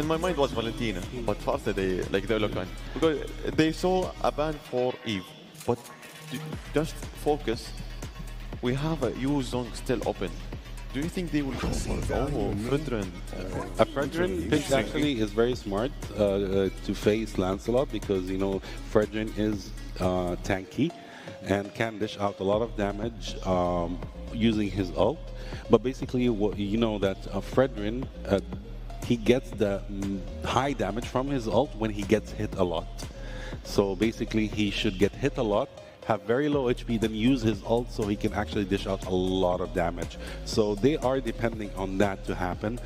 my mind was Valentina, but Farsa they look on because they saw a ban for Eve, but just focus. We have a U zone still open. Do you think they will go for it? Oh, Fredrin. A Fredrin pick actually is very smart to face Lancelot because, you know, Fredrin is tanky and can dish out a lot of damage using his ult. But basically, you know that Fredrin, he gets the high damage from his ult when he gets hit a lot. So basically, he should get hit a lot, have very low HP, then use his ult so he can actually dish out a lot of damage. So they are depending on that to happen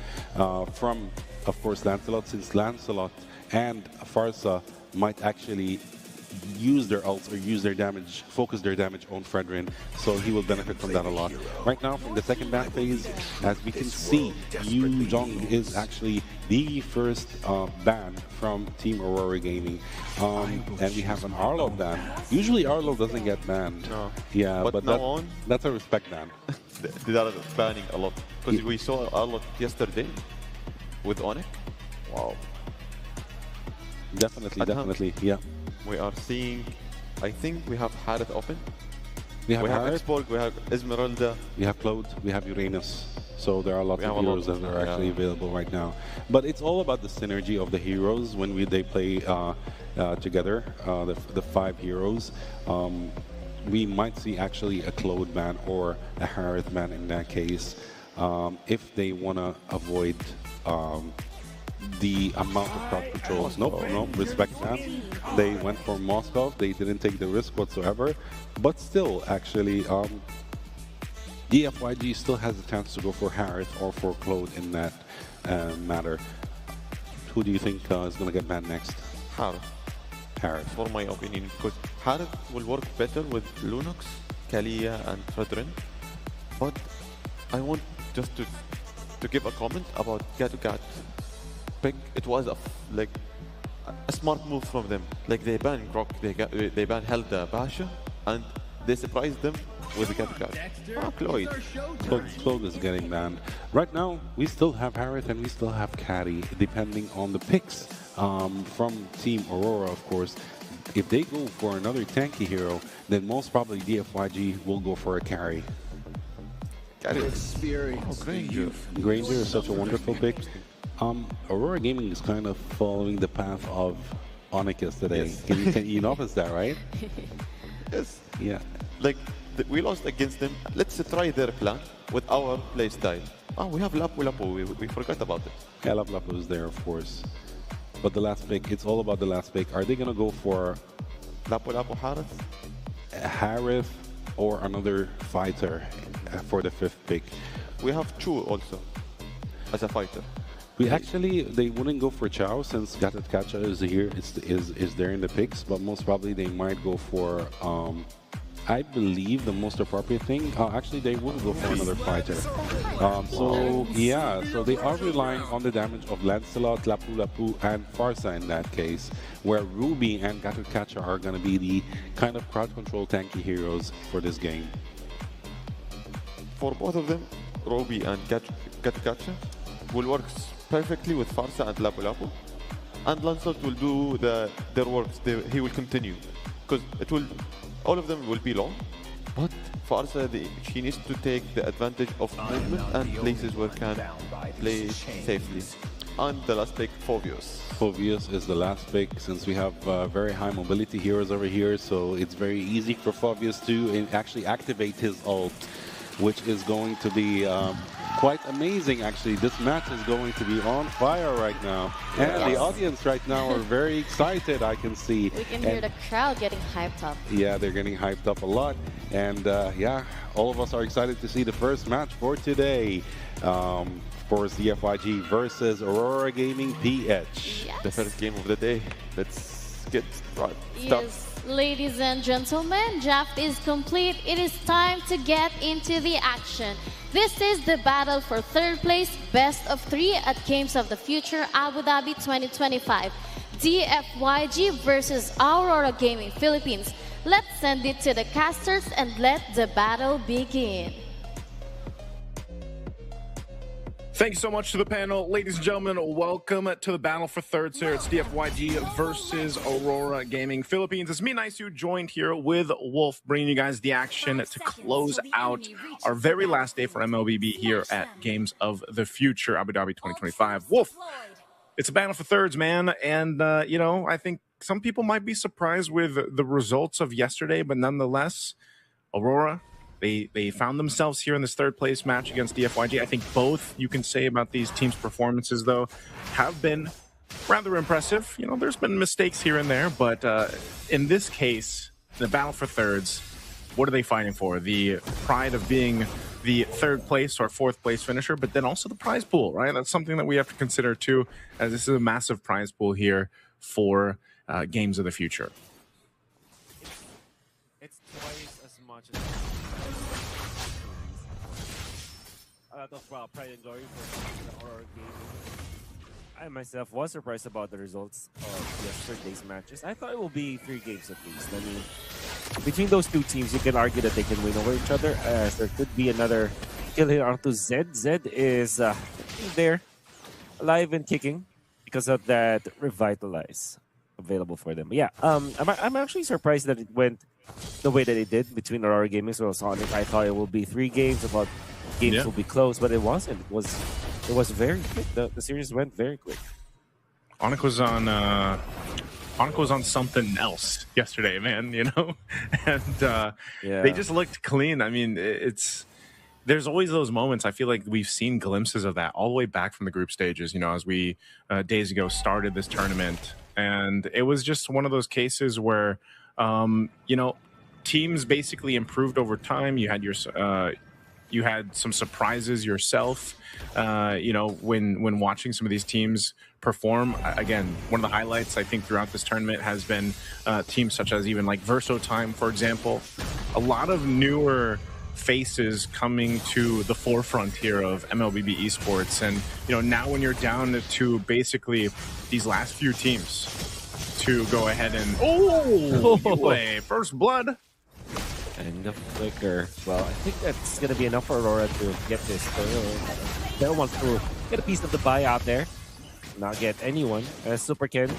from, of course, Lancelot, since Lancelot and Farsa might actually use their ults or use their damage, focus their damage on Fredrin, so he will benefit from that a lot. Right now, from the second ban phase, as we can see, Yu Jong is actually the first ban from Team Aurora Gaming. And we have an Arlo ban. Usually Arlo doesn't get banned. No. Yeah, but that's a respect ban. They are banning a lot. Because we saw Arlo yesterday with Onyx. Wow. Definitely, yeah. We are seeing, I think we have Harith open. We have Exborg, we have Esmeralda. We have Claude, we have Uranus. So there are lots of heroes that are actually available right now. But it's all about the synergy of the heroes when they play together, the 5 heroes. We might see actually a Claude ban or a Harith ban in that case if they want to avoid the amount of crowd controls. No, respect that. They went for Moscow. They didn't take the risk whatsoever. But still, actually, DFYG still has a chance to go for Harith or for Claude in that matter. Who do you think is going to get banned next? Harith. For my opinion, because Harith will work better with Lunox, Kalia, and Fredrin. But I want just to give a comment about Gatugat. It was like a smart move from them. Like they banned Grok, they banned Helda Basha, and they surprised them with the Gatugat. Claude is getting banned. Right now, we still have Harith and we still have Caddy, depending on the picks from Team Aurora, of course. If they go for another tanky hero, then most probably DFYG will go for a carry. Granger. Granger is such a wonderful pick. Aurora Gaming is kind of following the path of Onyx yesterday. Yes. Can you notice that, right? Yes. Yeah. Like, we lost against them. Let's try their plan with our play style. Oh, we have Lapu Lapu. We forgot about it. Yeah, Lapu Lapu is there, of course. But the last pick, it's all about the last pick. Are they going to go for Lapu Lapu Harith? Harith or another fighter for the 5th pick? We have Chu also as a fighter. They wouldn't go for Chow since Gatatkacha is here, is there in the picks, but most probably they might go for, I believe the most appropriate thing, actually they would go for another fighter. So they are relying on the damage of Lancelot, Lapu Lapu, and Farsa in that case, where Ruby and Gatatkacha are going to be the kind of crowd control tanky heroes for this game. For both of them, Ruby and Gatatkacha will work perfectly with Farsa and Lapu Lapu, and Lancelot will do their works. He will continue because all of them will be long, but Farsa she needs to take the advantage of movement and places where can play safely. And the last pick, Phoveus. Phoveus is the last pick since we have very high mobility heroes over here, so it's very easy for Phoveus to actually activate his ult, which is going to be quite amazing, actually. This match is going to be on fire right now. And the audience right now are very excited, I can see. We can hear the crowd getting hyped up. Yeah, they're getting hyped up a lot. And all of us are excited to see the first match for today. Of course, DFYG versus Aurora Gaming PH. Yes. The first game of the day. Let's get started. Yes. Ladies and gentlemen, draft is complete. It is time to get into the action. This is the battle for 3rd place, best of 3 at Games of the Future Abu Dhabi 2025. DFYG versus Aurora Gaming Philippines. Let's send it to the casters and let the battle begin. Thank you so much to the panel. Ladies and gentlemen, welcome to the battle for thirds here. It's DFYG versus Aurora Gaming Philippines. It's me, Nice, joined here with Wolf, bringing you guys the action to close out our very last day for MLBB here at Games of the Future, Abu Dhabi 2025. Wolf, it's a battle for thirds, man. And, you know, I think some people might be surprised with the results of yesterday, but nonetheless, Aurora, They found themselves here in this third place match against DFYG. I think both you can say about these teams' performances, though, have been rather impressive. You know, there's been mistakes here and there, but in this case, the battle for thirds, what are they fighting for? The pride of being the third place or fourth place finisher, but then also the prize pool, right? That's something that we have to consider too, as this is a massive prize pool here for Games of the Future. It's twice as much as a lot of pride and glory for Aurora Gaming. I myself was surprised about the results of yesterday's matches. I thought it will be 3 games at least. I mean, between those two teams, you can argue that they can win over each other, as there could be another kill here onto Zed. Zed is there, alive and kicking because of that Revitalize available for them. But yeah, I'm actually surprised that it went the way that it did between Aurora Gaming as well as Sonic. I thought it will be 3 games, about games will be close, but it wasn't. It was very quick. The series went very quick. Onyx was on something else yesterday, man, you know? And they just looked clean. I mean, there's always those moments. I feel like we've seen glimpses of that all the way back from the group stages, you know, as we days ago started this tournament. And it was just one of those cases where, you know, teams basically improved over time. You had some surprises yourself, you know, when watching some of these teams perform. Again, one of the highlights, I think, throughout this tournament has been teams such as even like Verso Time, for example. A lot of newer faces coming to the forefront here of MLBB Esports. And, you know, now when you're down to basically these last few teams to go ahead and... Oh! First blood! And the flicker. Well, I think that's going to be enough for Aurora to get this. They don't want to get a piece of the buy out there. Not get anyone. Super Ken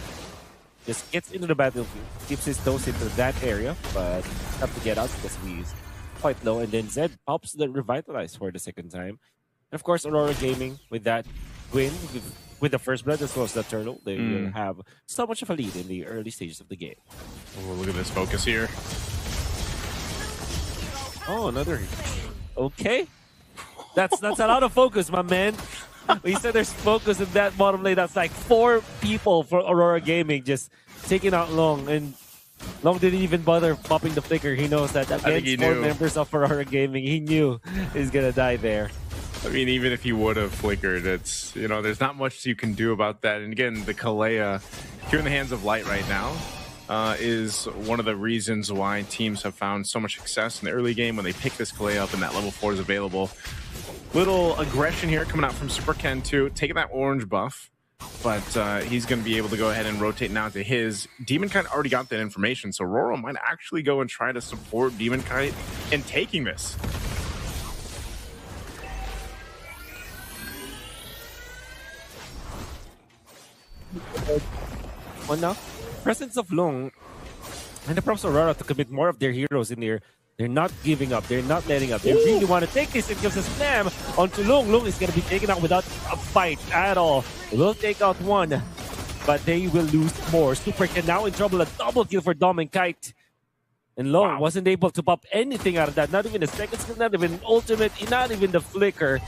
just gets into the battlefield, keeps his toes into that area, but have to get out because he's quite low. And then Zed pops the Revitalize for the second time. And of course, Aurora Gaming, with that win, with the first blood as well as the turtle, they will have so much of a lead in the early stages of the game. Oh, look at this focus here. Oh, another. Okay. That's a lot of focus, my man. You said there's focus in that bottom lane. That's like 4 people for Aurora Gaming just taking out Long. And Long didn't even bother popping the flicker. He knows that against 4 members of Aurora Gaming, he knew he's going to die there. I mean, even if he would have flickered, it's, you know, there's not much you can do about that. And again, the Kalea here in the hands of Light right now is one of the reasons why teams have found so much success in the early game when they pick this Kalea up and that level 4 is available. Little aggression here coming out from Super Ken too, taking that orange buff, but he's going to be able to go ahead and rotate now to his. Demon Kite already got that information, so Aurora might actually go and try to support Demon Kite in taking this. Well, now, presence of Long and the prompts Aurora to commit more of their heroes in here. They're not giving up. They're not letting up. They really want to take this. It gives a slam onto Long. Long is going to be taken out without a fight at all. They will take out 1, but they will lose more. Super Ken now in trouble. A double kill for Dom and Kite. And Long wasn't able to pop anything out of that. Not even a second skill, not even an ultimate, not even the flicker.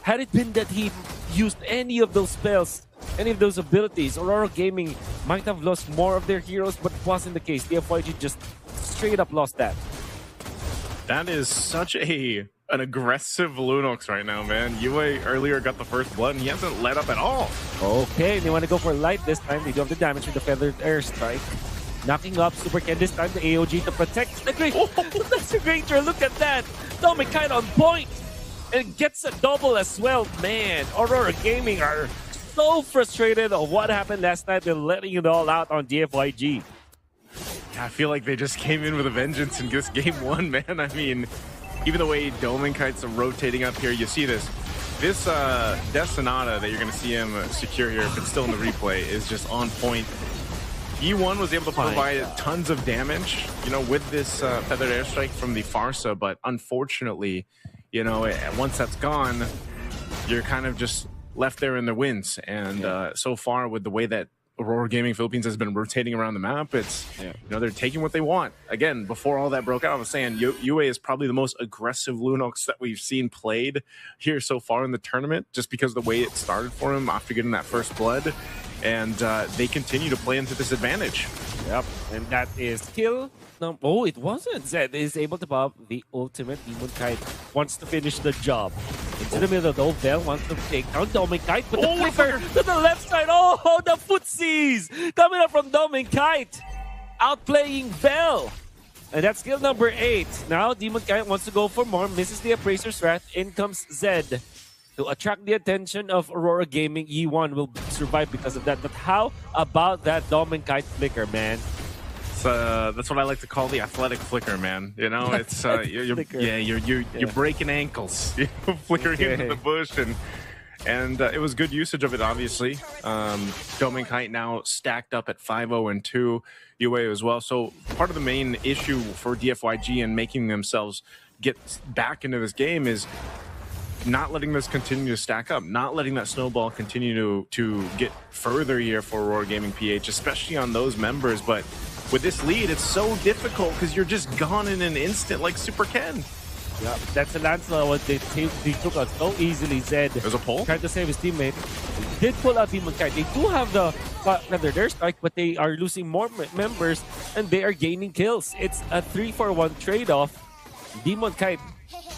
Had it been that he used any of those spells, any of those abilities, Aurora Gaming might have lost more of their heroes, but it wasn't the case. DFYG just straight up lost that. That is such an aggressive Lunox right now, man. Yue earlier got the first blood, and he hasn't let up at all. Okay, they want to go for Light this time. They do have the damage with the Feathered Airstrike. Knocking up Super Ken this time, the AOG to protect the Great. Oh, that's a Granger, look at that. Dominic Kite on point. And gets a double as well. Man, Aurora Gaming are so frustrated of what happened last night. They're letting it all out on DFYG. I feel like they just came in with a vengeance in this game 1, man. I mean, even the way Doman Kite's rotating up here, you see this. This Death Sonata that you're going to see him secure here, if it's still in the replay, is just on point. E1 was able to provide tons of damage, you know, with this feathered airstrike from the Farsa, but unfortunately, you know, once that's gone, you're kind of just left there in the winds. And so far, with the way that Aurora Gaming Philippines has been rotating around the map, it's, you know, they're taking what they want. Again, before all that broke out, I was saying UA is probably the most aggressive Lunox that we've seen played here so far in the tournament, just because of the way it started for him after getting that first blood. And they continue to play into this advantage. Yep, and that is kill. No, oh, it wasn't. Zed is able to pop the ultimate. Demon Kite wants to finish the job. Into the middle, though, Vel wants to take down Dominic Kite, but the flicker to the left side. Oh, the footsies coming up from Dominic Kite, outplaying Vel. And that's skill number 8. Now, Demon Kite wants to go for more, misses the Appraiser's Wrath. In comes Zed. To attract the attention of Aurora Gaming, E1 will survive because of that. But how about that Dominic Kite flicker, man? That's what I like to call the athletic flicker, man. You know, it's you're breaking ankles, flickering into the bush, and it was good usage of it, obviously. Dominic Kite now stacked up at 5-0 and 2, UA as well. So part of the main issue for DFYG and making themselves get back into this game is not letting this continue to stack up, not letting that snowball continue to get further here for Aurora Gaming PH, especially on those members. But with this lead, it's so difficult because you're just gone in an instant like Super Ken. Yeah, that's a Lancelot what they took out so easily. Zed. There's a pull. Tried to save his teammate. He did pull out Demon Kite. They do have the their strike, but they are losing more members and they are gaining kills. It's a 3-for-1 trade-off. Demon Kite,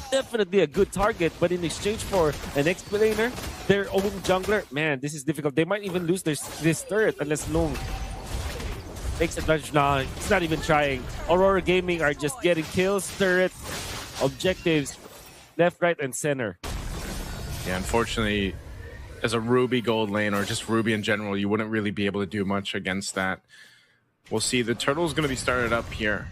definitely a good target, but in exchange for an explainer, their own jungler, man, this is difficult. They might even lose this turret unless Long takes advantage. Nah, it's not even trying. Aurora Gaming are just getting kills, turret, objectives, left, right, and center. Yeah, unfortunately, as a Ruby gold lane, or just Ruby in general, you wouldn't really be able to do much against that. We'll see. The turtle's going to be started up here.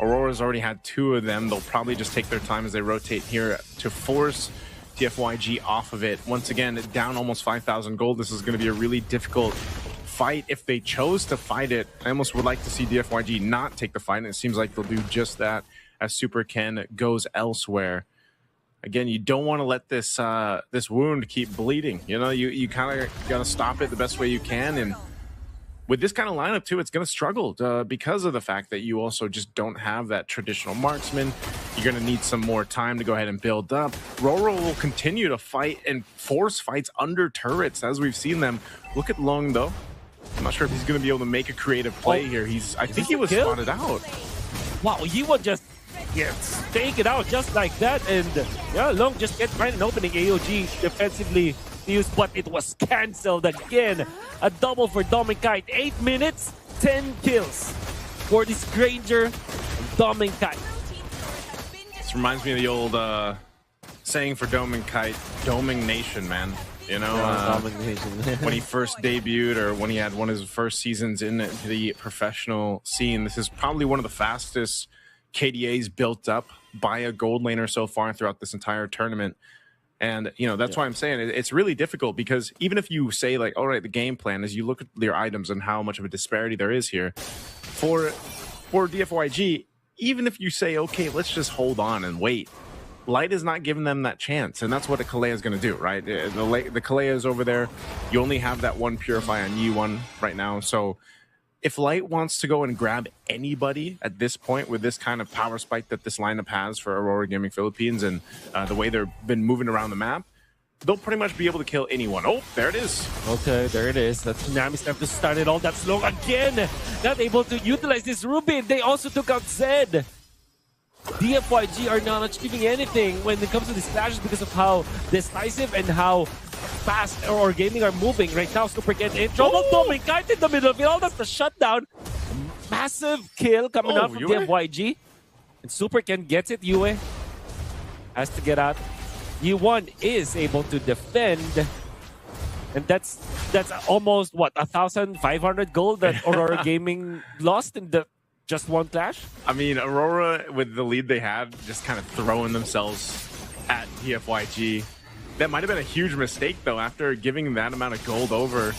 Aurora's already had 2 of them. They'll probably just take their time as they rotate here to force TFYG off of it. Once again, down almost 5,000 gold. This is going to be a really difficult fight if they chose to fight it. I almost would like to see DFYG not take the fight, and it seems like they'll do just that as Super Ken goes elsewhere. Again, you don't want to let this this wound keep bleeding. You know, you kind of got to stop it the best way you can, and with this kind of lineup, too, it's going to struggle because of the fact that you also just don't have that traditional marksman. You're going to need some more time to go ahead and build up. Roro will continue to fight and force fights under turrets, as we've seen them. Look at Long, though. I'm not sure if he's going to be able to make a creative play here. I think he was spotted out. Wow, he would just take it out just like that. And yeah, Long just get find an opening. AOG defensively used, but it was cancelled again. A double for Dominic Kite. 8 minutes, 10 kills for this Granger, Dominic Kite. This reminds me of the old saying for Dominic Kite, Doming Nation, man. You know, when he first debuted, or when he had one of his first seasons in the professional scene, this is probably one of the fastest KDAs built up by a gold laner so far throughout this entire tournament. And, you know, that's why I'm saying it's really difficult, because even if you say, like, all right, the game plan is you look at your items and how much of a disparity there is here for DFYG, even if you say, okay, let's just hold on and wait, Light is not giving them that chance, and that's what a Kalea is going to do, right? The Kalea is over there. You only have that one Purify on Yi1 right now, so if Light wants to go and grab anybody at this point with this kind of power spike that this lineup has for Aurora Gaming Philippines and the way they've been moving around the map, they'll pretty much be able to kill anyone. Oh, there it is. Okay, there it is. That's Tsunami's time to start it all. That's Long again. Not able to utilize this Rubin. They also took out Zed. DFYG are not achieving anything when it comes to these clashes because of how decisive and how fast Aurora Gaming are moving right now. Super Ken in trouble. Dominic Kite in the middle of it all. That's the shutdown. Massive kill coming out from DFYG. And Super Ken gets it. Yue has to get out. Yi1 is able to defend. And that's almost, what, 1,500 gold that Aurora Gaming lost in the just one clash? I mean, Aurora, with the lead they had, just kind of throwing themselves at DFYG. That might have been a huge mistake, though, after giving that amount of gold over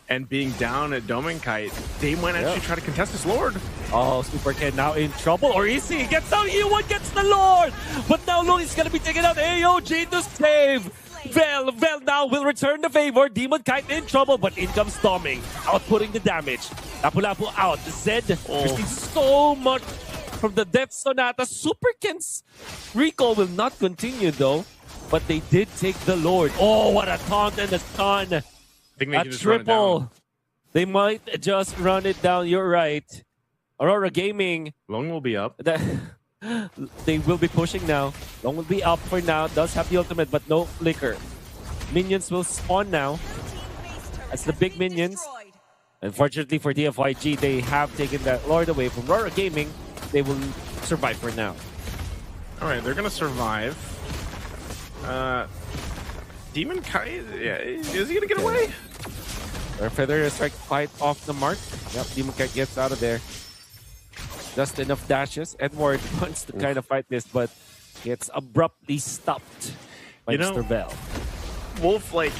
and being down at Domenkite. They might actually try to contest this Lord. Oh, Super Ken now in trouble. Or is he? Gets out, E1 gets the Lord! But now Louis going to be taking out AOG to save. Vel now will return the favor. Demon Kite in trouble, but in comes Storming, outputting the damage. Lapu-Lapu out. Zed receiving so much from the Death Sonata. Super Ken's recall will not continue though, but they did take the Lord. Oh, what a taunt and a stun. I think they A can just run it triple. down. They might just run it down. You're right. Aurora Gaming. Long will be up. They will be pushing now. Long will be up for now. Does have the ultimate, but no flicker. Minions will spawn now. That's the big minions. Unfortunately for DFYG, they have taken that Lord away from Aurora Gaming. They will survive for now. All right, they're going to survive. Demon Kite, yeah, is he going to get away? Their feather is like quite off the mark. Yep, Demon Kite gets out of there. Just enough dashes. Edward wants to kind of fight this, but gets abruptly stopped by Mr. Bell. Wolf, like,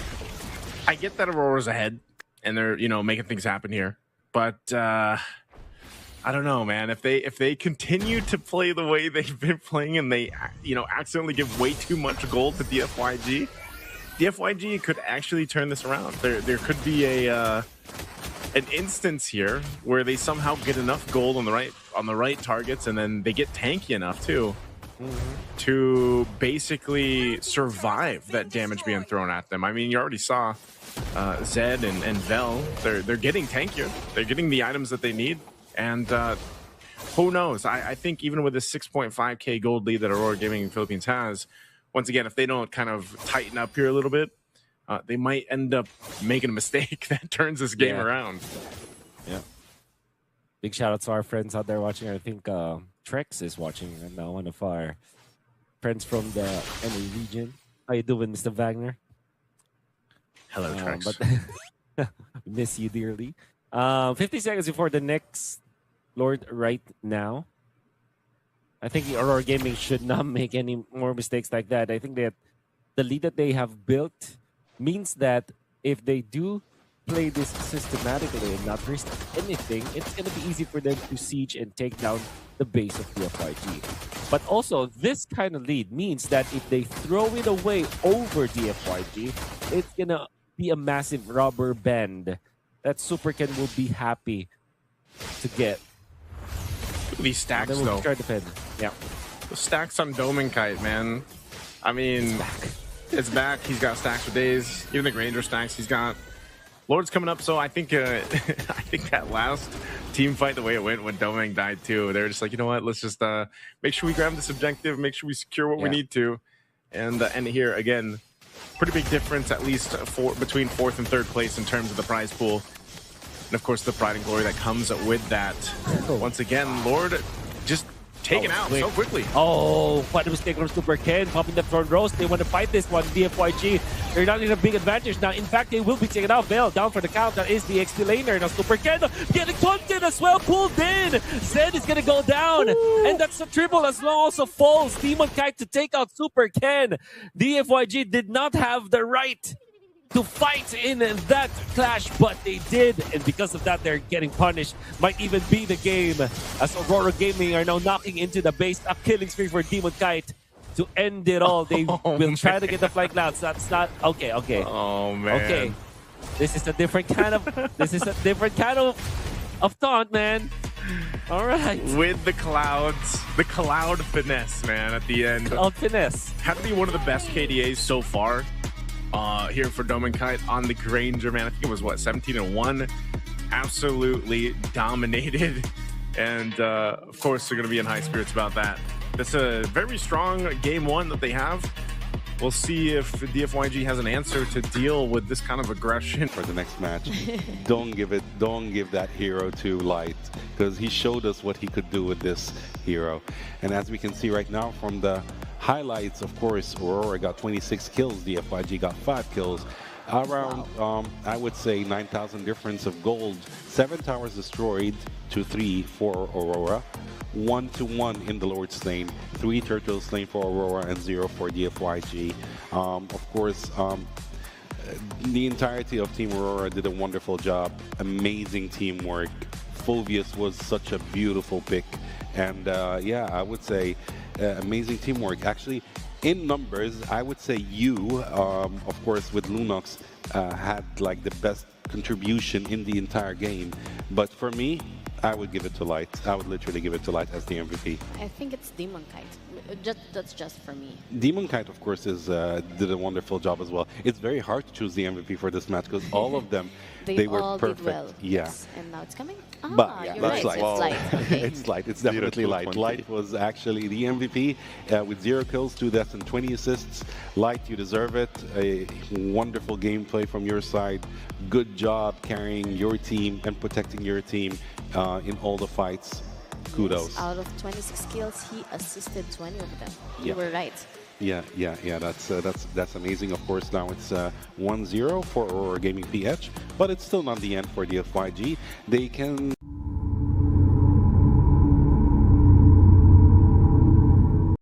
I get that Aurora's ahead and they're, making things happen here. But I don't know, man. If they continue to play the way they've been playing and they, accidentally give way too much gold to DFYG, DFYG could actually turn this around. There could be an instance here where they somehow get enough gold on the right targets, and then they get tanky enough too to basically survive that damage being thrown at them. I mean, you already saw Zed and Vel. They're getting tankier. They're getting the items that they need, and who knows? I think even with this 6.5k gold lead that Aurora Gaming Philippines has, once again, if they don't kind of tighten up here a little bit, they might end up making a mistake that turns this game around. Yeah. Big shout out to our friends out there watching. I think Trex is watching right now, one of our friends from the NA region. How you doing, Mr. Wagner? Hello, Trex. But miss you dearly. 50 seconds before the next Lord right now. I think Aurora Gaming should not make any more mistakes like that. I think that the lead that they have built means that if they do play this systematically and not risk anything, it's going to be easy for them to siege and take down the base of DFYG. But also, this kind of lead means that if they throw it away over DFYG, it's going to be a massive rubber band that Super Ken will be happy to get. Look at these stacks, Then we'll though. try to defend. Yeah. The stacks on Domenkite, man. I mean, it's back. He's got stacks for days. Even the Granger stacks he's got. Lord's coming up, so I think I think that last team fight, the way it went when Domeng died too, they were just like, you know what, let's just make sure we grab this objective, make sure we secure what we need to. And here, again, pretty big difference, at least between 4th and 3rd place in terms of the prize pool. And of course, the pride and glory that comes with that. Once again, Lord just taken out so quickly. Oh, what a mistake from Super Ken, popping the front rows. They want to fight this one. DFYG, they're not in a big advantage now. In fact, they will be taken out. Vale down for the count. That is the XP laner. Now Super Ken getting taunted as well, pulled in. Zed is going to go down. Ooh. And that's a triple as long also falls. Demon Kite to take out Super Ken. DFYG did not have the right to fight in that clash, but they did, and because of that, they're getting punished. Might even be the game, as Aurora Gaming are now knocking into the base. A killing spree for Demon Kite to end it all. They will try to get the flight clouds. That's not okay. Oh man. Okay, this is a different kind of taunt, man. All right. With the clouds, the cloud finesse, man, at the end. Cloud finesse. Had to be one of the best KDAs so far. Here for Domenkite on the Granger, man. I think it was, what, 17-1? Absolutely dominated. And, of course, they're going to be in high spirits about that. That's a very strong game one that they have. We'll see if DFYG has an answer to deal with this kind of aggression. For the next match, don't give that hero to Light, because he showed us what he could do with this hero. And as we can see right now from the highlights, of course, Aurora got 26 kills, DFYG got 5 kills. Around, I would say, 9,000 difference of gold. 7 towers destroyed to 3 for Aurora. 1-1 in the Lord's lane. 3 turtles lane for Aurora and 0 for DFYG. Of course, the entirety of Team Aurora did a wonderful job. Amazing teamwork. Fulvius was such a beautiful pick. And yeah, I would say amazing teamwork. Actually, in numbers, I would say you, of course, with Lunox, had like the best contribution in the entire game. But for me, I would give it to Light. I would literally give it to Light as the MVP. I think it's Demon Kite. That's just for me. Demon Kite, of course, did a wonderful job as well. It's very hard to choose the MVP for this match because all of them, they were all perfect. Did well. Yeah. Yes. And now it's coming? But yeah, you're that's right. Light. It's Light. Okay. It's Light. It's definitely Light. Light was actually the MVP with 0 kills, 2 deaths, and 20 assists. Light, you deserve it. A wonderful gameplay from your side. Good job carrying your team and protecting your team in all the fights. Kudos. Yes, out of 26 kills, he assisted 20 of them. You Yeah. were right. Yeah. That's amazing. Of course, now it's 1-0 for Aurora Gaming PH, but it's still not the end for DFYG. They can